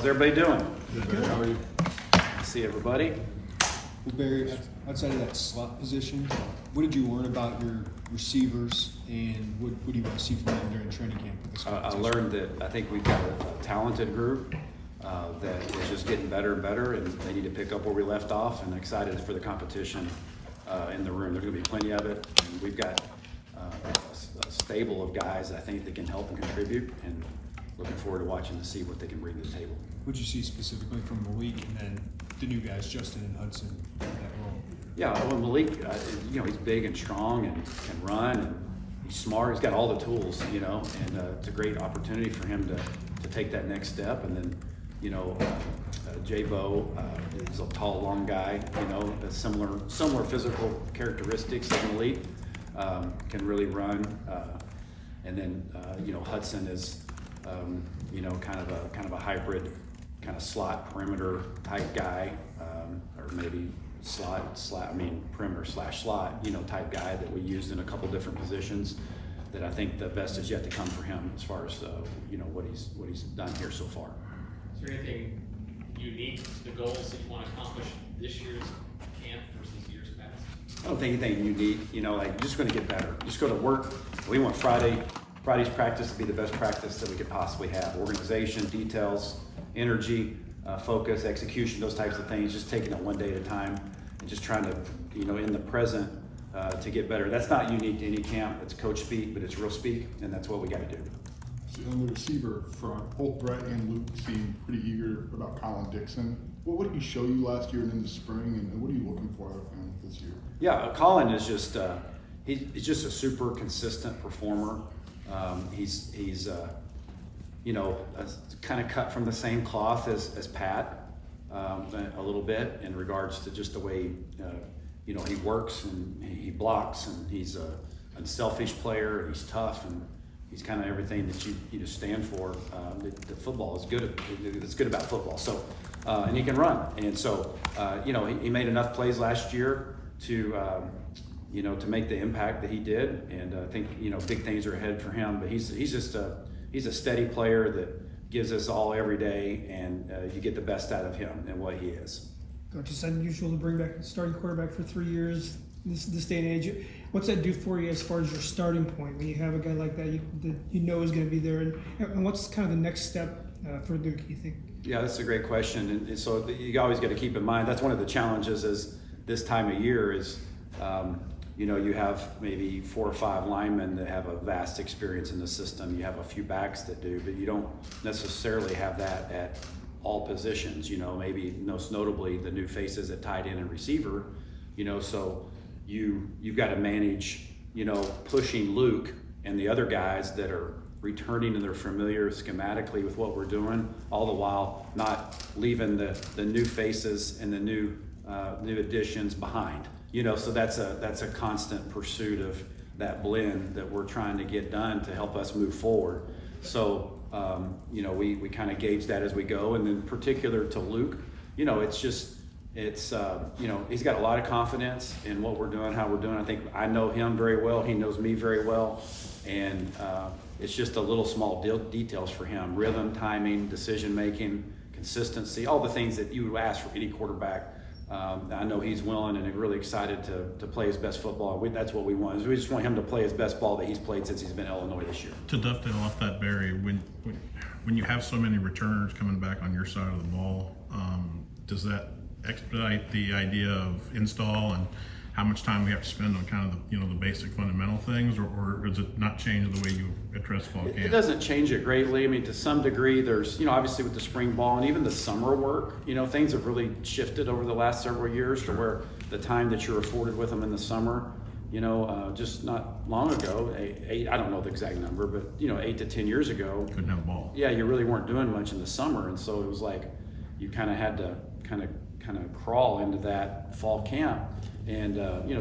How's everybody doing? Good. How are you? See everybody. Well, Barry, outside of that slot position, what did you learn about your receivers, and what do you want to see from them during training camp with this I competition? learned that I think we've got a talented group that is just getting better and better, and they need to pick up where we left off, and excited for the competition in the room. There's going to be plenty of it, and we've got a stable of guys I think that can help and contribute, and looking forward to watching to see what they can bring to the table. What did you see specifically from Malik and then the new guys, Justin and Hudson, in that role? Yeah, well, Malik, he's big and strong and can run, and he's smart. He's got all the tools, and it's a great opportunity for him to take that next step. And then, J-Bo is a tall, long guy, similar physical characteristics of Malik, can really run. And then, Hudson is, kind of a hybrid, kind of slot perimeter type guy, or maybe perimeter / slot, type guy that we used in a couple different positions. That I think the best is yet to come for him as far as what he's done here so far. Is there anything unique, the goals that you want to accomplish this year's camp versus years past? I don't think anything unique. Just going to get better. Just go to work. We want Friday's practice to be the best practice that we could possibly have. Organization, details, energy, focus, execution, those types of things. Just taking it one day at a time and just trying to, in the present, to get better. That's not unique to any camp. It's coach speak, but it's real speak, and that's what we got to do. On the receiver front, both Brett and Luke seem pretty eager about Colin Dixon. What did he show you last year and in the spring, and what are you looking for out of him this year? Yeah, Colin is just he's just a super consistent performer. He's kind of cut from the same cloth as Pat a little bit in regards to just the way he works and he blocks, and he's a unselfish player, and he's tough, and he's kind of everything that you stand for. The football is good. It's good about football. So, and he can run. And so, he made enough plays last year to make the impact that he did. And I think big things are ahead for him. But he's just he's a steady player that gives us all every day, and you get the best out of him and what he is. Coach, it's unusual to bring back a starting quarterback for 3 years. This day and age, what's that do for you as far as your starting point when you have a guy like that you know is going to be there, and what's kind of the next step for Luke, you think? Yeah, that's a great question, and so you always got to keep in mind that's one of the challenges is this time of year is you have maybe 4 or 5 linemen that have a vast experience in the system. You have a few backs that do, but you don't necessarily have that at all positions. Maybe most notably the new faces at tight end and receiver. So you've got to manage, pushing Luke and the other guys that are returning and they're familiar schematically with what we're doing, all the while not leaving the new faces and the new additions behind. So that's a constant pursuit of that blend that we're trying to get done to help us move forward. So we kind of gauge that as we go, and then particular to Luke, he's got a lot of confidence in what we're doing, how we're doing. I think I know him very well. He knows me very well. And it's just a little small details for him. Rhythm, timing, decision-making, consistency, all the things that you would ask for any quarterback. I know he's willing and really excited to play his best football. That's what we want. We just want him to play his best ball that he's played since he's been in Illinois this year. To dovetail off that, Barry, when you have so many returners coming back on your side of the ball, does that expedite the idea of install and how much time we have to spend on kind of the basic fundamental things, or does it not change the way you address fall camp? It doesn't change it greatly. I mean, to some degree, there's obviously with the spring ball and even the summer work, things have really shifted over the last several years to where the time that you're afforded with them in the summer, just not long ago, I don't know the exact number, but 8 to 10 years ago, Couldn't have a ball. Yeah, you really weren't doing much in the summer, and so it was like you kind of had to kind of crawl into that fall camp. And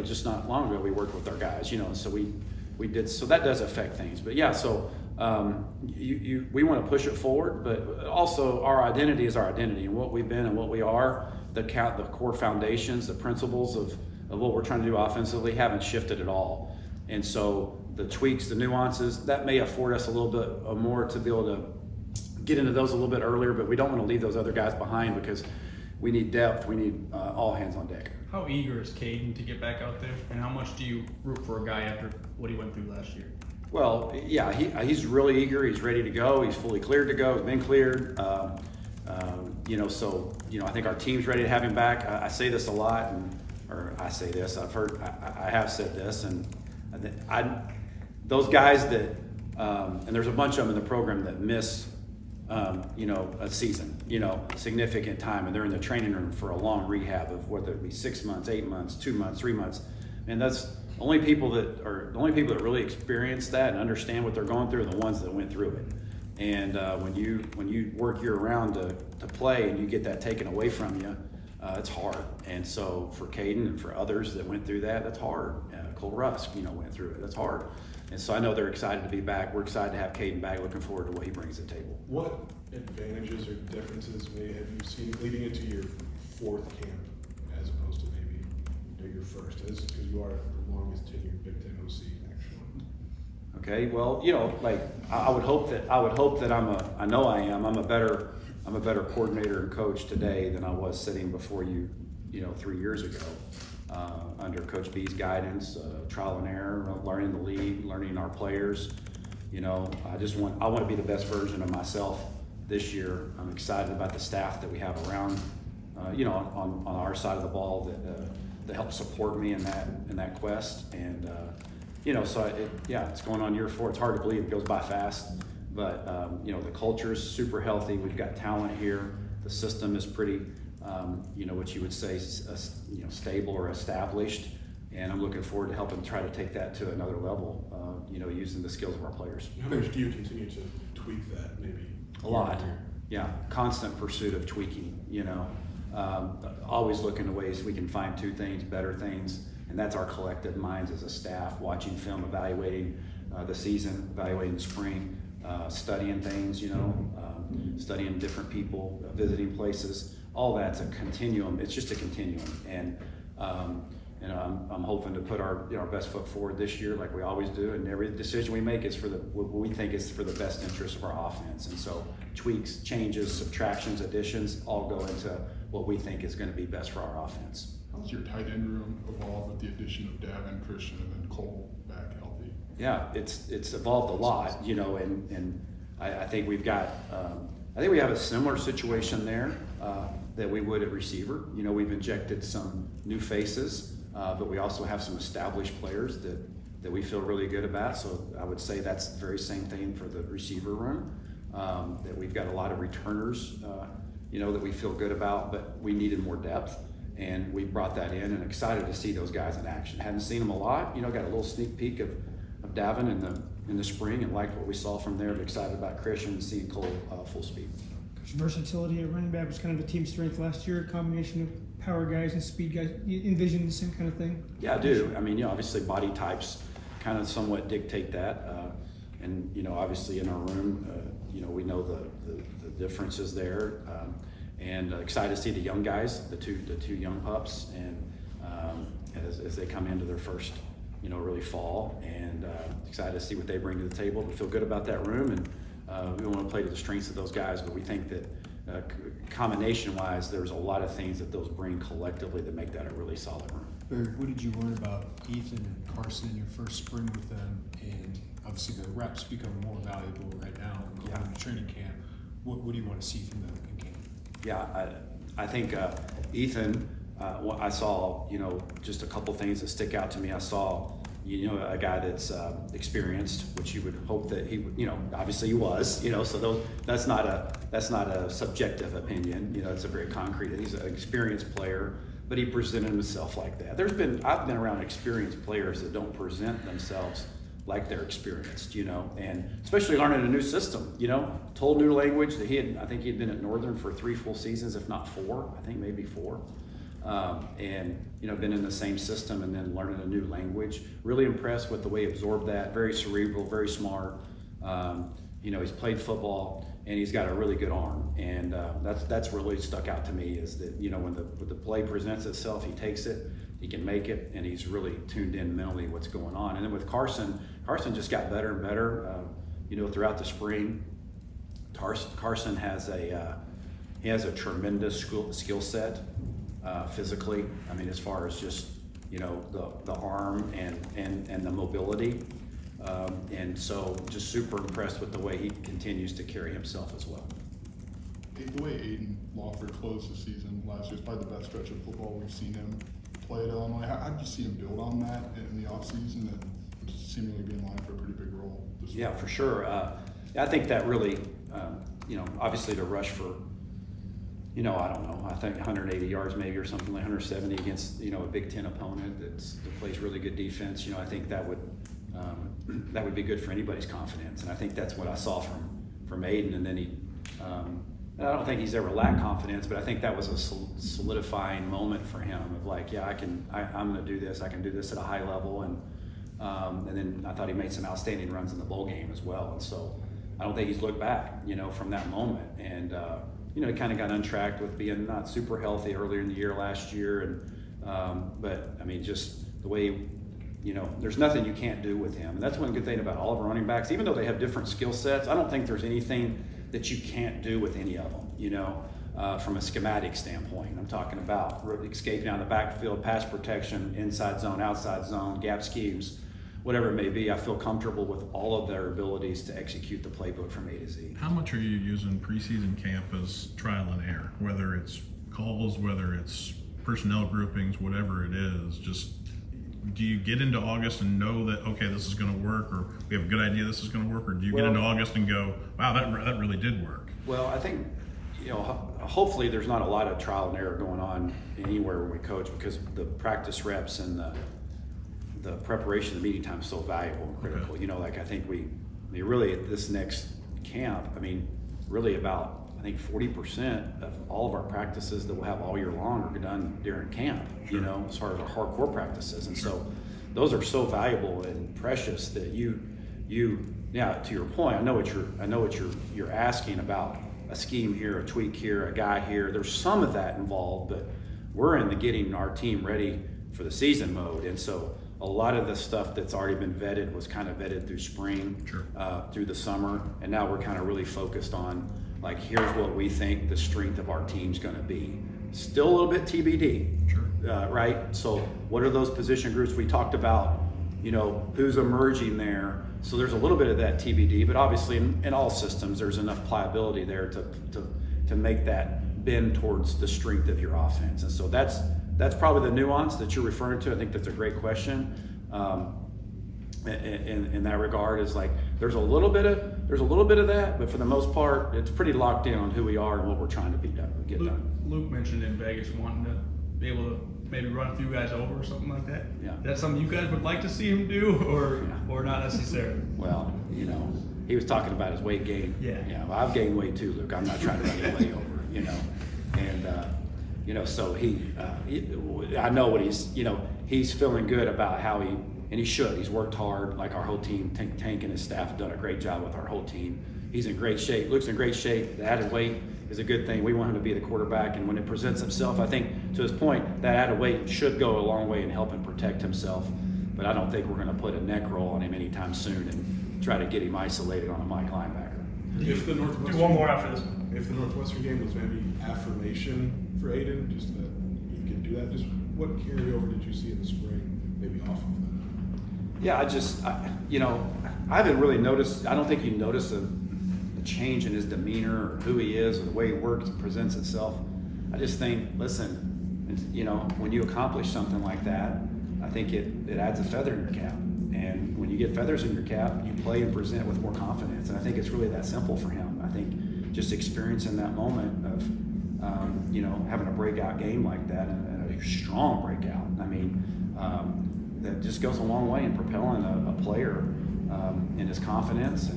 just not long ago we worked with our guys, and so we did. So that does affect things. But yeah, so we want to push it forward, but also our identity is our identity, and what we've been and what we are. The core foundations, the principles of what we're trying to do offensively haven't shifted at all. And so the tweaks, the nuances, that may afford us a little bit more to be able to get into those a little bit earlier, but we don't want to leave those other guys behind because we need depth. We need all hands on deck. How eager is Caden to get back out there, and how much do you root for a guy after what he went through last year? Well, yeah, he's really eager. He's ready to go. He's fully cleared to go. He's been cleared. I think our team's ready to have him back. I say this a lot, I have said this, and those guys that, and there's a bunch of them in the program that miss, a season, significant time, and they're in the training room for a long rehab of whether it be 6 months, 8 months, 2 months, 3 months, and that's the only people that really experience that and understand what they're going through are the ones that went through it. And when you work year round to play and you get that taken away from you, it's hard. And so for Caden and for others that went through that, that's hard. Cole Rusk, went through it. That's hard. And so I know they're excited to be back. We're excited to have Caden back. Looking forward to what he brings to the table. What advantages or differences have you seen leading into your fourth camp as opposed to maybe your first? Because you are the longest tenured Big Ten OC actually. Okay, well, I would hope that I'm a better coordinator and coach today than I was sitting before you, 3 years ago, under Coach B's guidance, trial and error, learning the league, learning our players. I want to be the best version of myself this year. I'm excited about the staff that we have around, on our side of the ball that help support me in that quest. And it's going on year 4. It's hard to believe it goes by fast, but the culture is super healthy. We've got talent here. The system is pretty, what you would say, stable or established. And I'm looking forward to helping try to take that to another level, using the skills of our players. How much do you continue to tweak that maybe? A lot. Yeah, constant pursuit of tweaking, always looking at ways we can fine tune things, better things. And that's our collective minds as a staff, watching film, evaluating the season, evaluating spring, studying things, studying different people, visiting places. All that's a continuum. It's just a continuum. And I'm hoping to put our best foot forward this year, like we always do. And every decision we make is for what we think is for the best interest of our offense. And so tweaks, changes, subtractions, additions all go into what we think is going to be best for our offense. How's your tight end room evolved with the addition of Davin, Christian, and then Cole back healthy? Yeah, it's evolved a lot, and I think we've got, I think we have a similar situation there that we would at receiver. We've injected some new faces, but we also have some established players that we feel really good about. So I would say that's the very same thing for the receiver room, that we've got a lot of returners, that we feel good about, but we needed more depth. And we brought that in, and excited to see those guys in action. Hadn't seen them a lot, got a little sneak peek of Davin in the spring, and liked what we saw from there. But excited about Christian and seeing Cole full speed. Versatility at running back was kind of a team strength last year. A combination of power guys and speed guys. You envision the same kind of thing? Yeah, I do. I mean, obviously body types kind of somewhat dictate that, and obviously in our room, we know the differences there. And excited to see the young guys, the two young pups, and as they come into their first, really fall, and excited to see what they bring to the table. We feel good about that room, and we want to play to the strengths of those guys. But we think that combination-wise, there's a lot of things that those bring collectively that make that a really solid room. Barry, what did you learn about Ethan and Carson in your first spring with them? And obviously the reps become more valuable right now going into training camp. What do you want to see from them in game? Yeah, I think Ethan, I saw, just a couple things that stick out to me. I saw, a guy that's experienced, which you would hope that he would, obviously he was, so that's not a subjective opinion, it's a very concrete, he's an experienced player, but he presented himself like that. I've been around experienced players that don't present themselves like they're experienced, and especially learning a new system, total new language that I think he had been at Northern for 3 full seasons, if not 4, I think maybe 4. And, been in the same system and then learning a new language. Really impressed with the way he absorbed that. Very cerebral, very smart. He's played football and he's got a really good arm. And that's really stuck out to me is that, when the play presents itself, he takes it, he can make it, and he's really tuned in mentally what's going on. And then with Carson just got better and better, throughout the spring. Carson has he has a tremendous skill set physically. I mean, as far as just, you know, the arm and the mobility. And so just super impressed with the way he continues to carry himself as well. The way Aiden Lawford closed the season last year is probably the best stretch of football we've seen him play at Illinois. How did you see him build on that in the offseason and seemingly be in line for a pretty big role this year? Yeah, for sure. I think that really, you know, obviously to rush for, you know, I don't know, I think 180 yards maybe or something like 170 against, you know, a Big Ten opponent that plays really good defense. You know, I think that would be good for anybody's confidence. And I think that's what I saw from Aiden. And then and I don't think he's ever lacked confidence, but I think that was a solidifying moment for him of like, yeah, I'm going to do this. I can do this at a high level. And then I thought he made some outstanding runs in the bowl game as well. And so I don't think he's looked back, you know, from that moment. And, you know, he kind of got untracked with being not super healthy earlier in the year last year. And, but I mean, just the way, you know, there's nothing you can't do with him. And that's one good thing about all of our running backs. Even though they have different skill sets, I don't think there's anything that you can't do with any of them, you know, from a schematic standpoint. I'm talking about escaping out of the backfield, pass protection, inside zone, outside zone, gap schemes, whatever it may be. I feel comfortable with all of their abilities to execute the playbook from A to Z. How much are you using preseason camp as trial and error? Whether it's calls, whether it's personnel groupings, whatever it is, just do you get into August and know that, okay, this is going to work, or we have a good idea this is going to work, or do you get into August and go, wow, that really did work? Well, I think, you know, hopefully there's not a lot of trial and error going on anywhere when we coach, because the practice reps and the preparation, the meeting time is so valuable and critical. Okay. You know, like I think really at this next camp, I mean, really about, I think 40% of all of our practices that we'll have all year long are done during camp, you know, as far as our hardcore practices. And so those are so valuable and precious that yeah, to your point, I know what you're asking about a scheme here, a tweak here, a guy here. There's some of that involved, but we're in the getting our team ready for the season mode. And so a lot of the stuff that's already been vetted was kind of vetted through spring, through the summer. And now we're kind of really focused on, like, here's what we think the strength of our team's going to be. Still a little bit TBD, right? So what are those position groups we talked about? You know, who's emerging there? So there's a little bit of that TBD, but obviously in all systems, there's enough pliability there to make that bend towards the strength of your offense. And so that's probably the nuance that you're referring to. I think that's a great question. In that regard, is like there's a little bit of that, but for the most part, it's pretty locked in on who we are and what we're trying to get done. Luke mentioned in Vegas wanting to be able to maybe run a few guys over or something like that. Yeah. That's something you guys would like to see him do, or not necessarily? Well, you know, he was talking about his weight gain. Yeah. Well, I've gained weight too, Luke. I'm not trying to run anybody over, you know. And you know, so I know what he's feeling good about how and he should. He's worked hard, like our whole team. Tank and his staff have done a great job with our whole team. He's in great shape. Luke's in great shape. The added weight is a good thing. We want him to be the quarterback, and when it presents himself, I think to his point, that added weight should go a long way in helping protect himself. But I don't think we're going to put a neck roll on him anytime soon and try to get him isolated on a Mike linebacker. If the Northwestern, do one more after this one. If the Northwestern game was maybe affirmation for Aiden, just that he could do that, just what carryover did you see in the spring, maybe off of that? Yeah, I haven't really noticed. I don't think you notice a change in his demeanor or who he is or the way he works and presents itself. I just think, listen, you know, when you accomplish something like that, I think it adds a feather in your cap. And when you get feathers in your cap, you play and present with more confidence. And I think it's really that simple for him. I think just experiencing that moment of, you know, having a breakout game like that and a strong breakout. I mean, that just goes a long way in propelling a player in his confidence.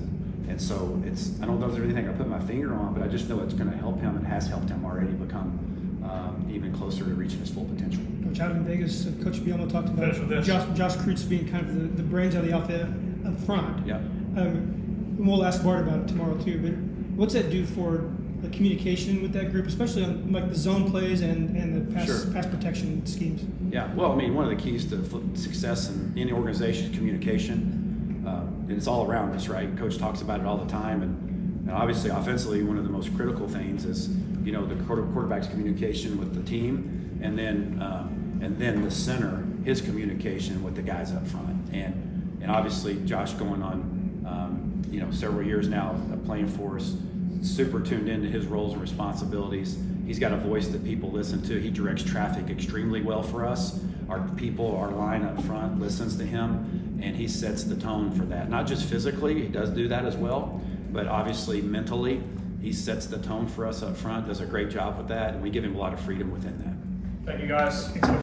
And so I don't know if there's anything I put my finger on, but I just know it's going to help him and has helped him already become even closer to reaching his full potential. Coach, out in Vegas, Coach Bielema talked about Josh Kreutz being kind of the brains of the outfit up front. Yeah. And we'll ask Bart about it tomorrow too, but what's that do for the communication with that group, especially on like the zone plays and the pass protection schemes? Yeah, well, I mean, one of the keys to success in any organization is communication. And it's all around us, right? Coach talks about it all the time, and And obviously, offensively, one of the most critical things is, you know, the quarterback's communication with the team, and then the center, his communication with the guys up front. And obviously, Josh going on, you know, several years now of playing for us, super tuned into his roles and responsibilities. He's got a voice that people listen to. He directs traffic extremely well for us. Our people, our line up front listens to him, and he sets the tone for that. Not just physically, he does do that as well, but obviously mentally, he sets the tone for us up front, does a great job with that, and we give him a lot of freedom within that. Thank you, guys.